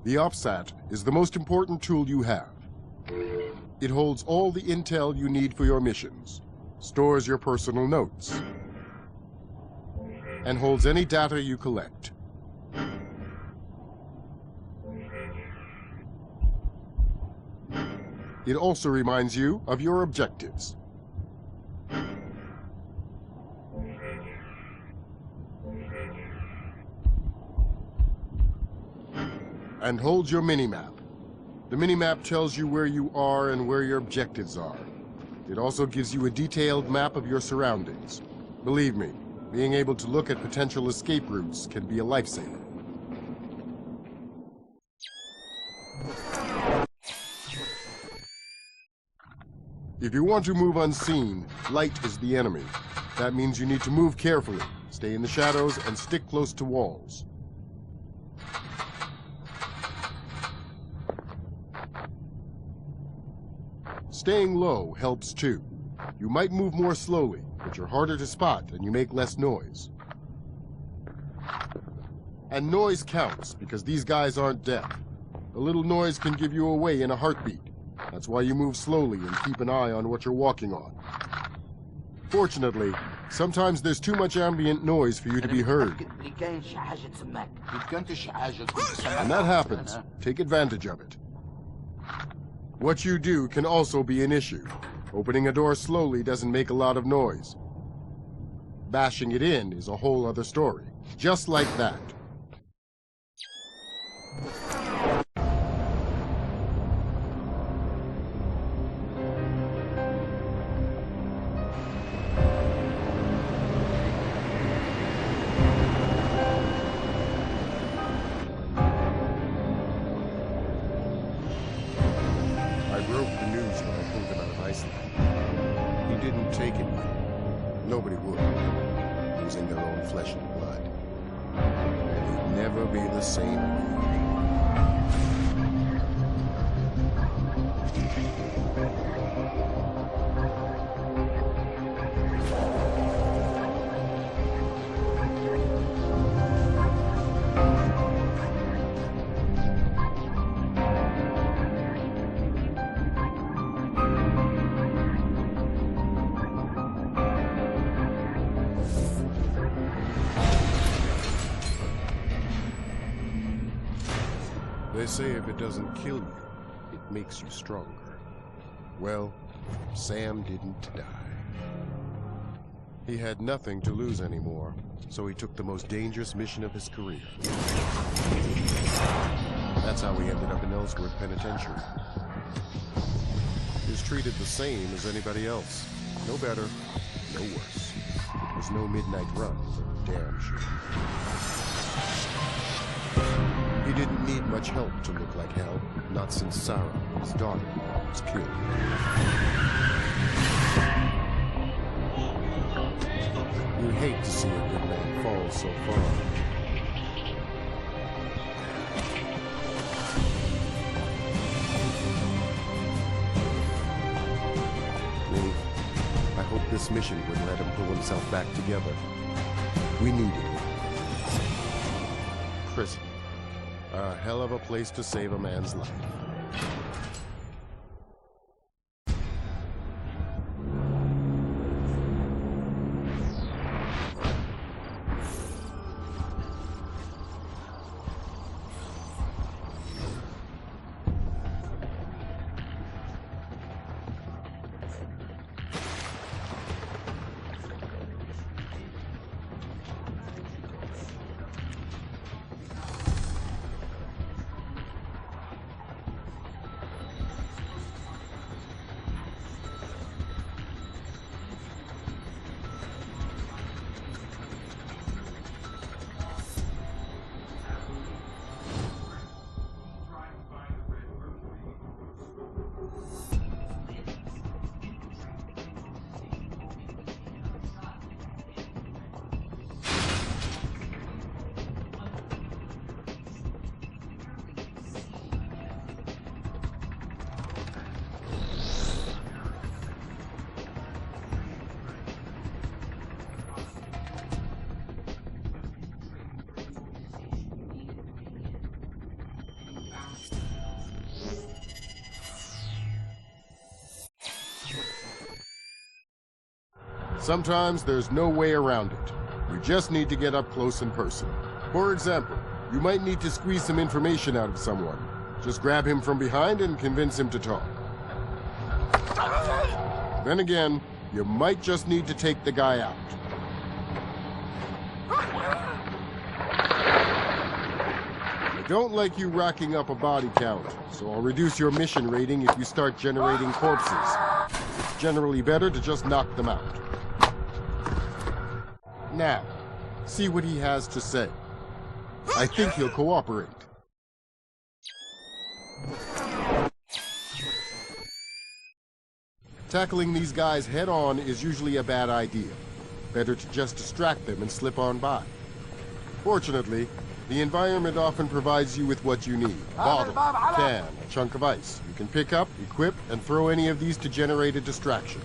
The OPSAT is the most important tool you have. It holds all the intel you need for your missions, stores your personal notes, and holds any data you collect. It also reminds you of your objectives. And holds your minimap. The minimap tells you where you are and where your objectives are. It also gives you a detailed map of your surroundings. Believe me, being able to look at potential escape routes can be a lifesaver. If you want to move unseen, light is the enemy. That means you need to move carefully, stay in the shadows, and stick close to walls. Staying low helps too. You might move more slowly, but you're harder to spot and you make less noise. And noise counts, because these guys aren't deaf. A little noise can give you away in a heartbeat. That's why you move slowly and keep an eye on what you're walking on. Fortunately, sometimes there's too much ambient noise for you to be heard. And that happens. Take advantage of it. What you do can also be an issue. Opening a door slowly doesn't make a lot of noise. Bashing it in is a whole other story. Just like that. Nobody would, losing their own flesh and blood. And he'd never be the same They say if it doesn't kill you, it makes you stronger. Well, Sam didn't die. He had nothing to lose anymore, so he took the most dangerous mission of his career. That's how he ended up in Ellsworth Penitentiary. He was treated the same as anybody else. No better, no worse. It was no midnight run, for damn sure. He didn't need much help to look like hell, not since Sarah, his daughter, was killed. You hate to see a good man fall so far. Me, I hope this mission would let him pull himself back together. We need him. Prison. A hell of a place to save a man's life. Sometimes there's no way around it. You just need to get up close and personal. For example, you might need to squeeze some information out of someone. Just grab him from behind and convince him to talk. Then again, you might just need to take the guy out. I don't like you racking up a body count, so I'll reduce your mission rating if you start generating corpses. It's generally better to just knock them out. Now, see what he has to say. I think he'll cooperate. Tackling these guys head-on is usually a bad idea. Better to just distract them and slip on by. Fortunately, the environment often provides you with what you need. Bottle, can, a chunk of ice. You can pick up, equip, and throw any of these to generate a distraction.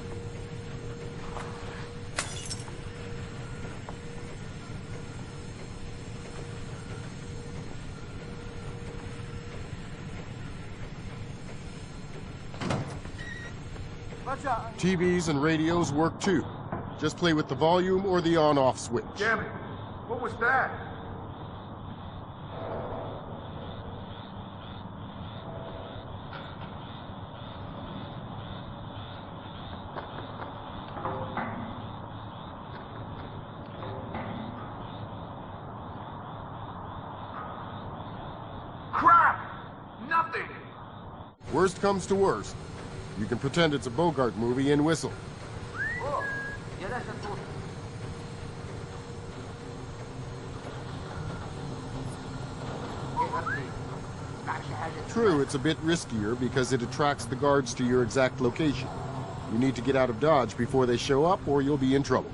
TVs and radios work too. Just play with the volume or the on-off switch. Damn it! What was that? Crap! Nothing! Worst comes to worst. You can pretend it's a Bogart movie and whistle. True, it's a bit riskier because it attracts the guards to your exact location. You need to get out of Dodge before they show up or you'll be in trouble.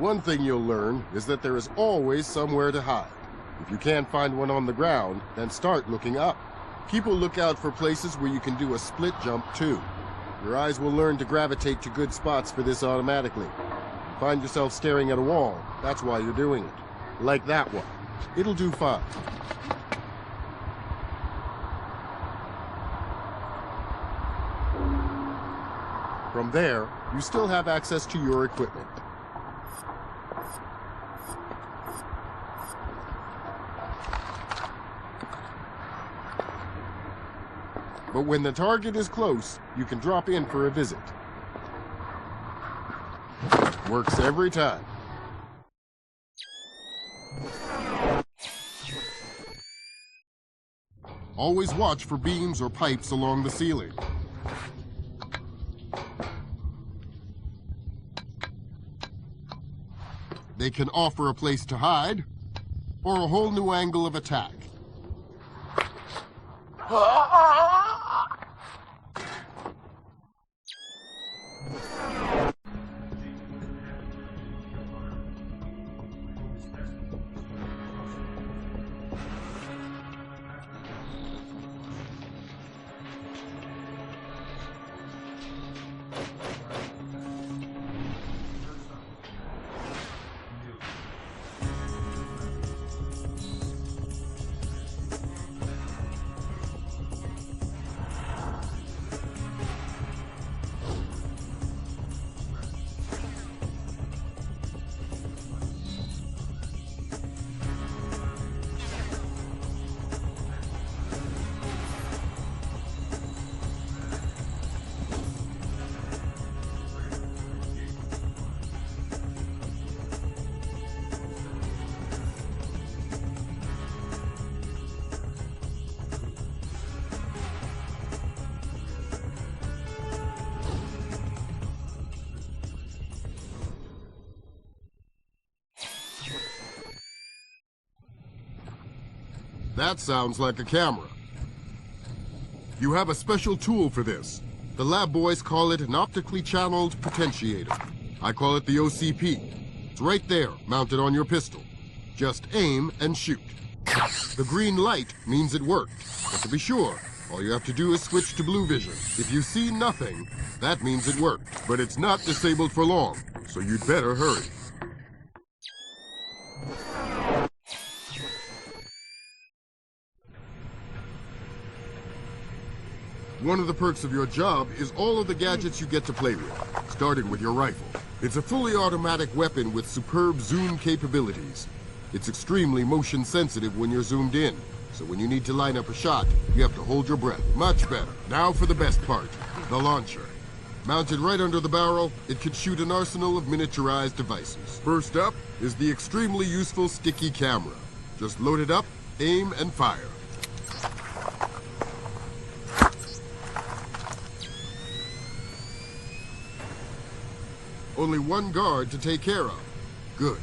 One thing you'll learn is that there is always somewhere to hide. If you can't find one on the ground, then start looking up. Keep a lookout for places where you can do a split jump too. Your eyes will learn to gravitate to good spots for this automatically. You find yourself staring at a wall, that's why you're doing it. Like that one. It'll do fine. From there, you still have access to your equipment. But when the target is close, you can drop in for a visit. Works every time. Always watch for beams or pipes along the ceiling. They can offer a place to hide, or a whole new angle of attack. That sounds like a camera. You have a special tool for this. The lab boys call it an optically channeled potentiator. I call it the OCP. It's right there, mounted on your pistol. Just aim and shoot. The green light means it worked. But to be sure, all you have to do is switch to blue vision. If you see nothing, that means it worked. But it's not disabled for long, so you'd better hurry. One of the perks of your job is all of the gadgets you get to play with, starting with your rifle. It's a fully automatic weapon with superb zoom capabilities. It's extremely motion sensitive when you're zoomed in, so when you need to line up a shot, you have to hold your breath. Much better. Now for the best part, the launcher. Mounted right under the barrel, it can shoot an arsenal of miniaturized devices. First up is the extremely useful sticky camera. Just load it up, aim, and fire. Only one guard to take care of. Good.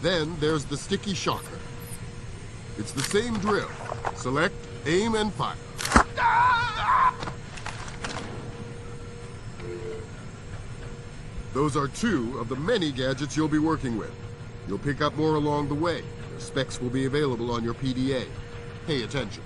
Then there's the sticky shocker. It's the same drill. Select, aim, and fire. Those are two of the many gadgets you'll be working with. You'll pick up more along the way. Their specs will be available on your PDA. Pay attention.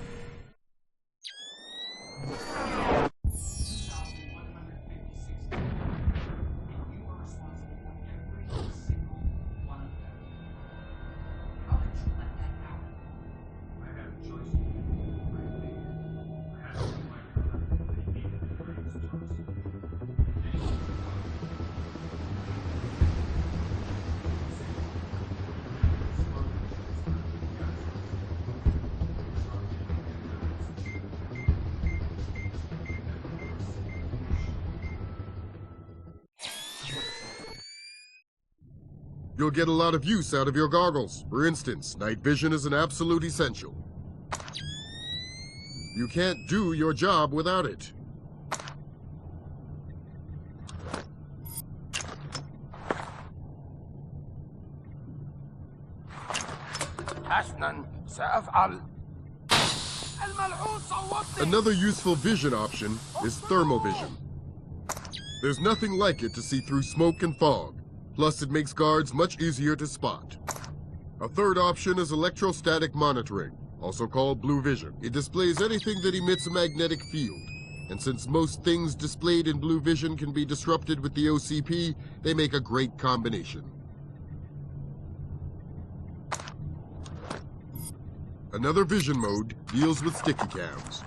You'll get a lot of use out of your goggles. For instance, night vision is an absolute essential. You can't do your job without it. Another useful vision option is thermovision. There's nothing like it to see through smoke and fog. Plus, it makes guards much easier to spot. A third option is electrostatic monitoring, also called blue vision. It displays anything that emits a magnetic field. And since most things displayed in blue vision can be disrupted with the OCP, they make a great combination. Another vision mode deals with sticky cams.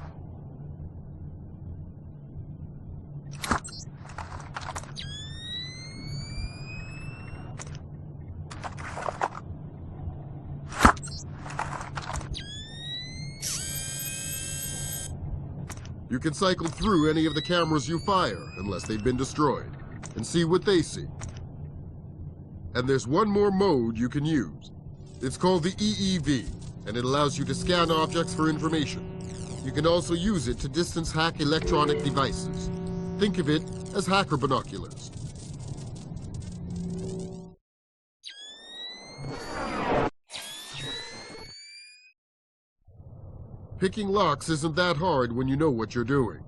You can cycle through any of the cameras you fire, unless they've been destroyed, and see what they see. And there's one more mode you can use. It's called the EEV, and it allows you to scan objects for information. You can also use it to distance hack electronic devices. Think of it as hacker binoculars. Picking locks isn't that hard when you know what you're doing.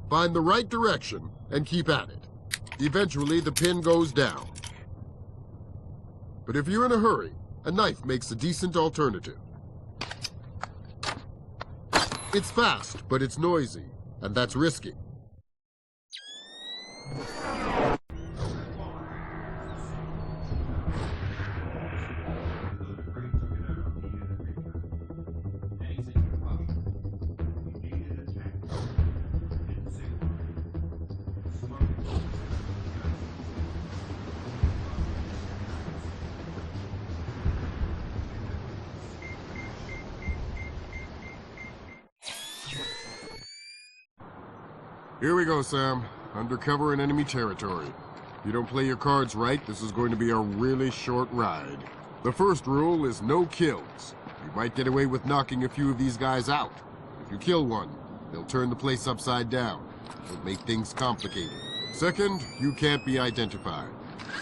Find the right direction and keep at it. Eventually, the pin goes down. But if you're in a hurry, a knife makes a decent alternative. It's fast, but it's noisy, and that's risky. Here we go, Sam. Undercover in enemy territory. If you don't play your cards right, this is going to be a really short ride. The first rule is no kills. You might get away with knocking a few of these guys out. If you kill one, they'll turn the place upside down. It'll make things complicated. Second, you can't be identified.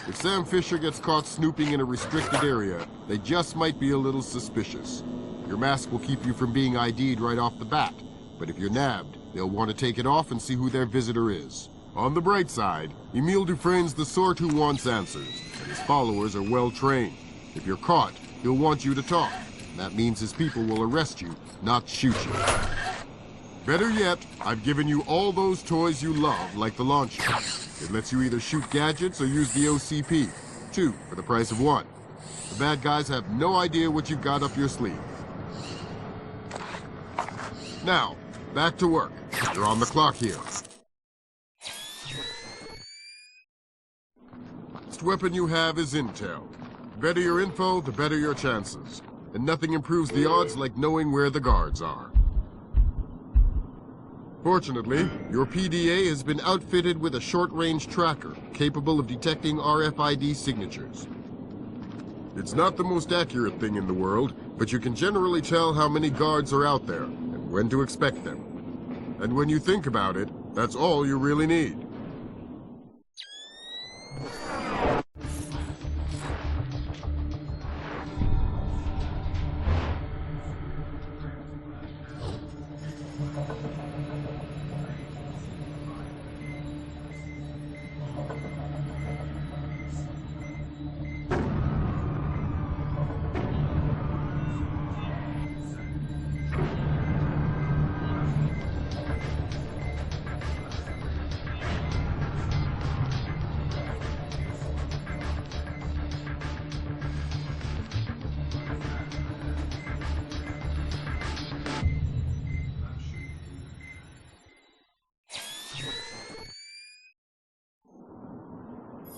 If Sam Fisher gets caught snooping in a restricted area, they just might be a little suspicious. Your mask will keep you from being ID'd right off the bat, but if you're nabbed, they'll want to take it off and see who their visitor is. On the bright side, Emile Dufresne's the sort who wants answers, and his followers are well trained. If you're caught, he'll want you to talk. That means his people will arrest you, not shoot you. Better yet, I've given you all those toys you love, like the launcher. It lets you either shoot gadgets or use the OCP. 2 for the price of 1. The bad guys have no idea what you've got up your sleeve. Now, back to work. You're on the clock here. The best weapon you have is intel. The better your info, the better your chances. And nothing improves the odds like knowing where the guards are. Fortunately, your PDA has been outfitted with a short-range tracker capable of detecting RFID signatures. It's not the most accurate thing in the world, but you can generally tell how many guards are out there and when to expect them. And when you think about it, that's all you really need.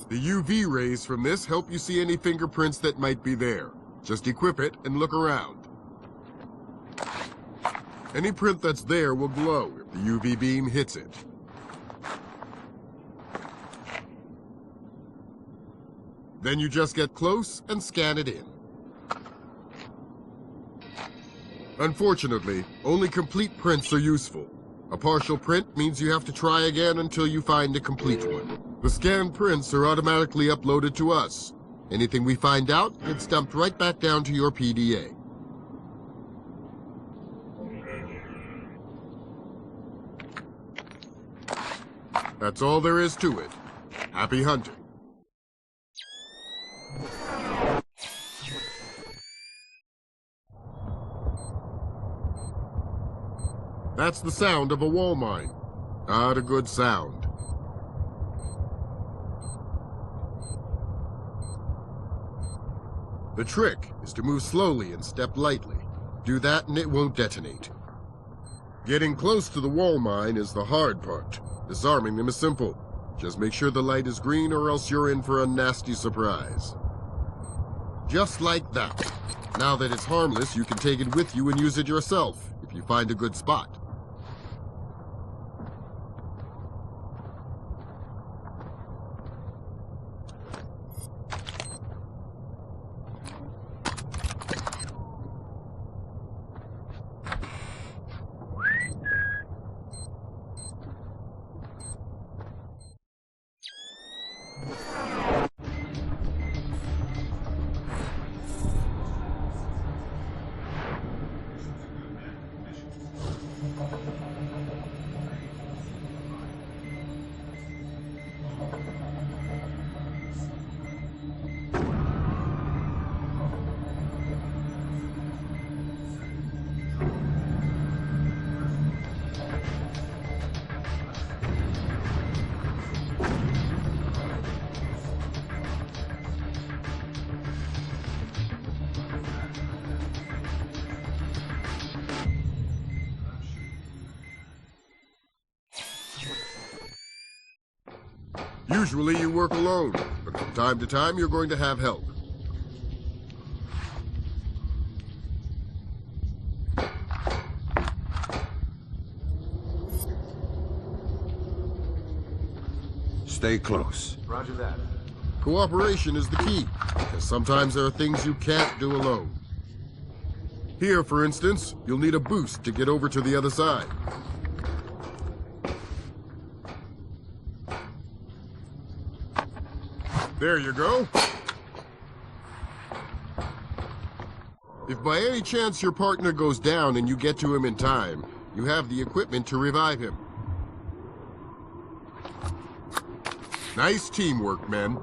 The UV rays from this help you see any fingerprints that might be there. Just equip it and look around. Any print that's there will glow if the UV beam hits it. Then you just get close and scan it in. Unfortunately, only complete prints are useful. A partial print means you have to try again until you find a complete one. The scanned prints are automatically uploaded to us. Anything we find out gets dumped right back down to your PDA. That's all there is to it. Happy hunting. That's the sound of a wall mine. Not a good sound. The trick is to move slowly and step lightly. Do that and it won't detonate. Getting close to the wall mine is the hard part. Disarming them is simple. Just make sure the light is green or else you're in for a nasty surprise. Just like that. Now that it's harmless, you can take it with you and use it yourself, if you find a good spot. Usually you work alone, but from time to time you're going to have help. Stay close. Roger that. Cooperation is the key, because sometimes there are things you can't do alone. Here, for instance, you'll need a boost to get over to the other side. There you go. If by any chance your partner goes down and you get to him in time, you have the equipment to revive him. Nice teamwork, men.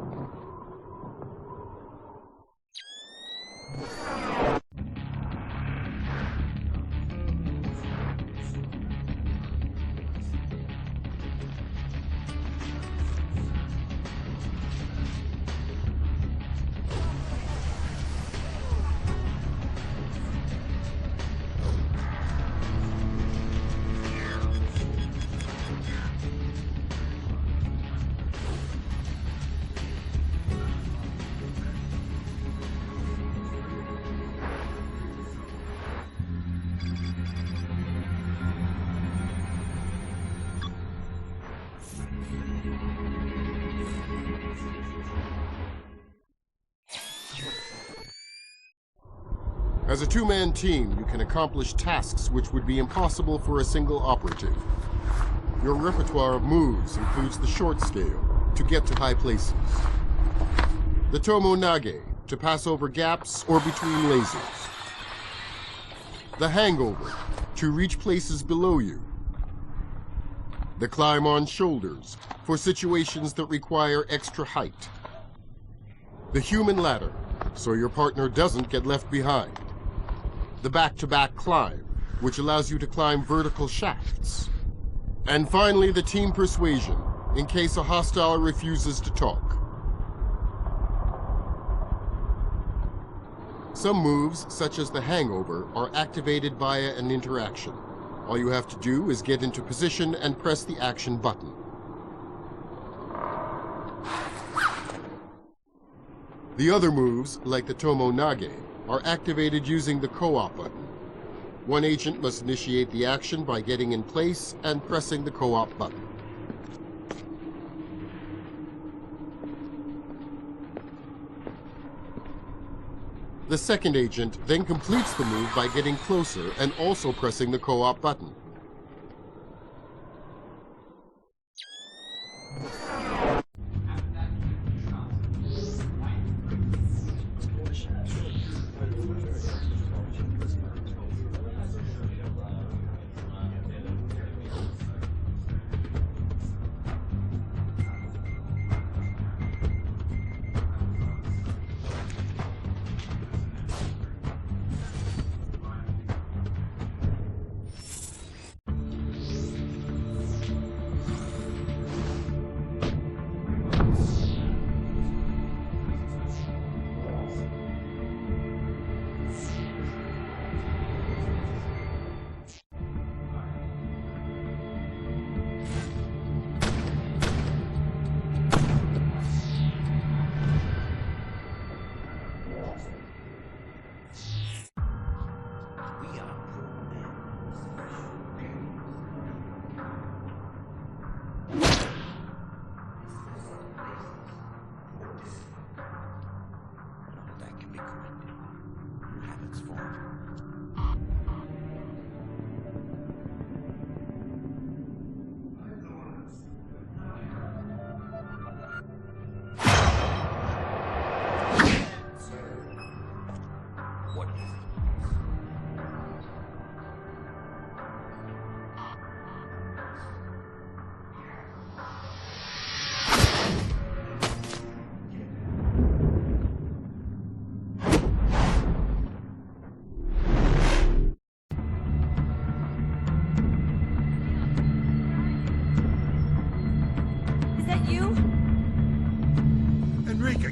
As a two-man team, you can accomplish tasks which would be impossible for a single operative. Your repertoire of moves includes the short scale, to get to high places. The Tomonage, to pass over gaps or between lasers. The Hangover, to reach places below you. The Climb on Shoulders, for situations that require extra height. The Human Ladder, so your partner doesn't get left behind. The back-to-back climb, which allows you to climb vertical shafts. And finally, the Team Persuasion, in case a hostile refuses to talk. Some moves, such as the Hangover, are activated via an interaction. All you have to do is get into position and press the action button. The other moves, like the Tomonage, are activated using the co-op button. One agent must initiate the action by getting in place and pressing the co-op button. The second agent then completes the move by getting closer and also pressing the co-op button.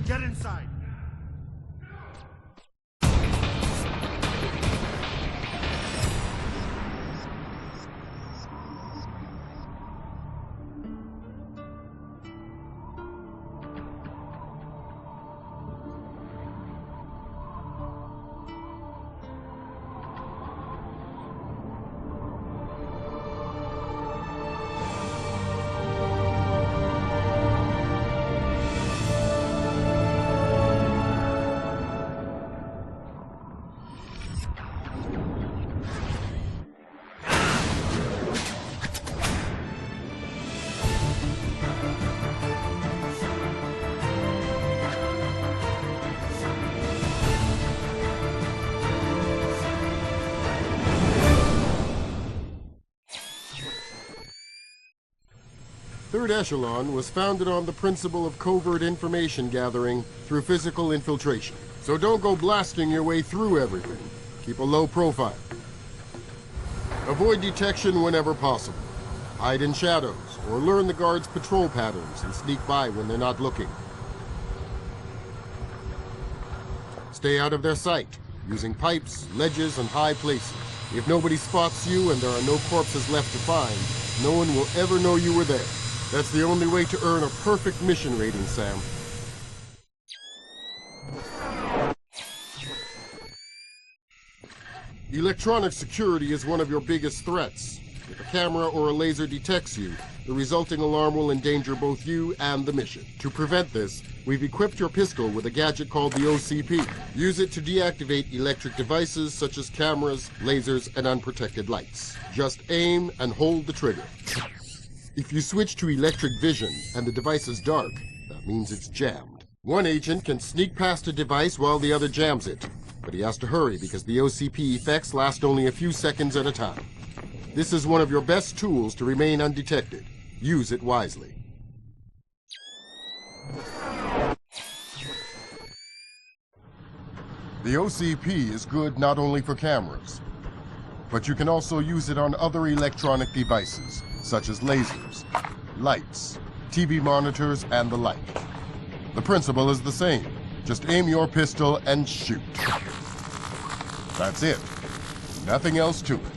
Get inside! Third Echelon was founded on the principle of covert information gathering through physical infiltration. So don't go blasting your way through everything. Keep a low profile. Avoid detection whenever possible. Hide in shadows, or learn the guards' patrol patterns and sneak by when they're not looking. Stay out of their sight, using pipes, ledges, and high places. If nobody spots you and there are no corpses left to find, no one will ever know you were there. That's the only way to earn a perfect mission rating, Sam. Electronic security is one of your biggest threats. If a camera or a laser detects you, the resulting alarm will endanger both you and the mission. To prevent this, we've equipped your pistol with a gadget called the OCP. Use it to deactivate electric devices such as cameras, lasers, and unprotected lights. Just aim and hold the trigger. If you switch to electric vision and the device is dark, that means it's jammed. One agent can sneak past a device while the other jams it, but he has to hurry because the OCP effects last only a few seconds at a time. This is one of your best tools to remain undetected. Use it wisely. The OCP is good not only for cameras, but you can also use it on other electronic devices, such as lasers, lights, TV monitors, and the like. The principle is the same. Just aim your pistol and shoot. That's it. Nothing else to it.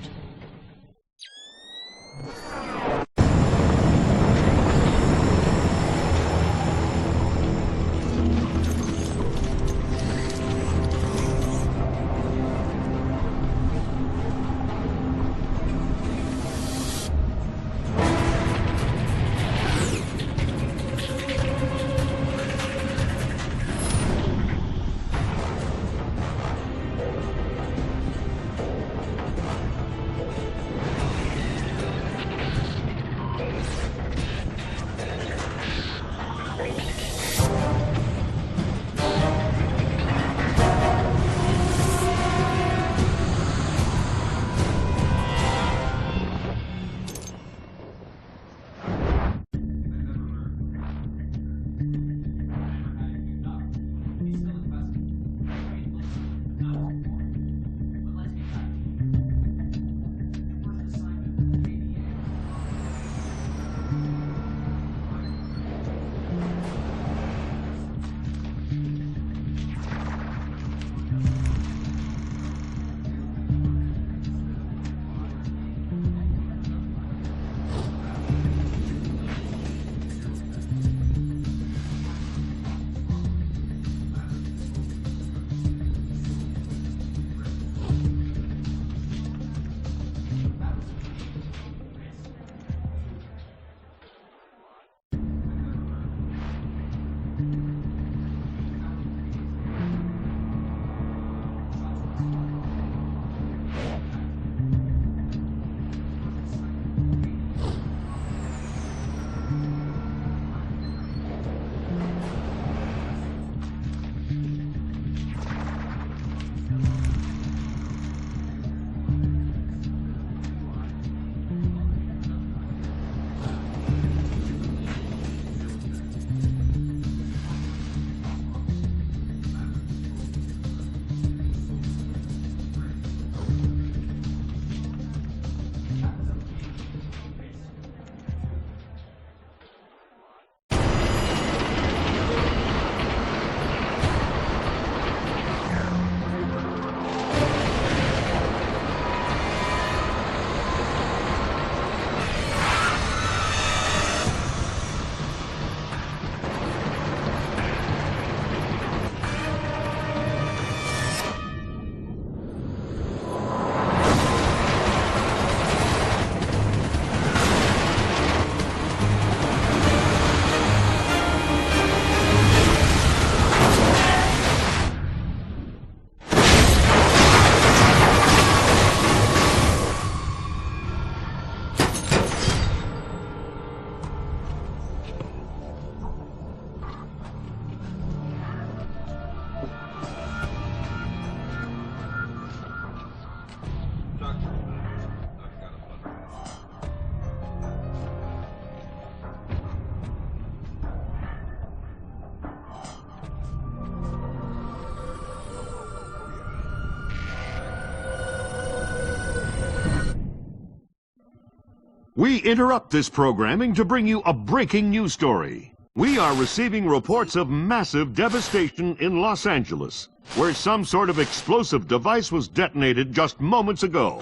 We interrupt this programming to bring you a breaking news story. We are receiving reports of massive devastation in Los Angeles, where some sort of explosive device was detonated just moments ago.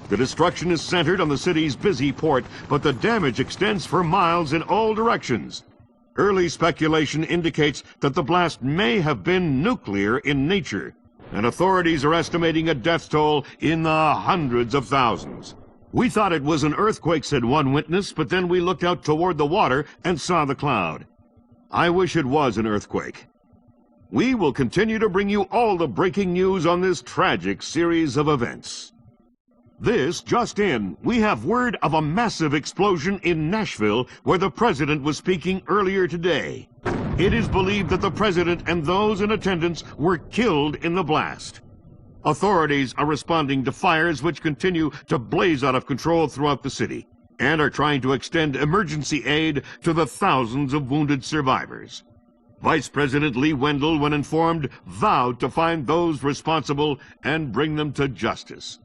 The destruction is centered on the city's busy port, but the damage extends for miles in all directions. Early speculation indicates that the blast may have been nuclear in nature, and authorities are estimating a death toll in the hundreds of thousands. We thought it was an earthquake, said one witness, but then we looked out toward the water and saw the cloud. I wish it was an earthquake. We will continue to bring you all the breaking news on this tragic series of events. This just in, we have word of a massive explosion in Nashville where the president was speaking earlier today. It is believed that the president and those in attendance were killed in the blast. Authorities are responding to fires which continue to blaze out of control throughout the city and are trying to extend emergency aid to the thousands of wounded survivors. Vice President Lee Wendell, when informed, vowed to find those responsible and bring them to justice.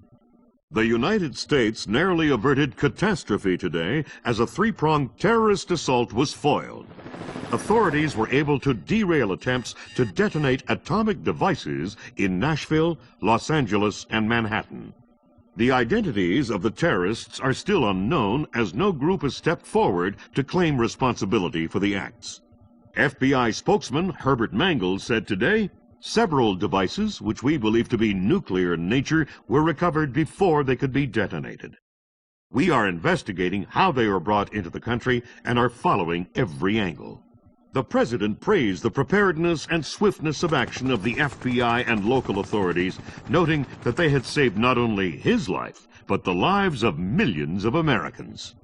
The United States narrowly averted catastrophe today as a three-pronged terrorist assault was foiled. Authorities were able to derail attempts to detonate atomic devices in Nashville, Los Angeles, and Manhattan. The identities of the terrorists are still unknown, as no group has stepped forward to claim responsibility for the acts. FBI spokesman Herbert Mangle said today, several devices, which we believe to be nuclear in nature, were recovered before they could be detonated. We are investigating how they were brought into the country and are following every angle. The president praised the preparedness and swiftness of action of the FBI and local authorities, noting that they had saved not only his life, but the lives of millions of Americans.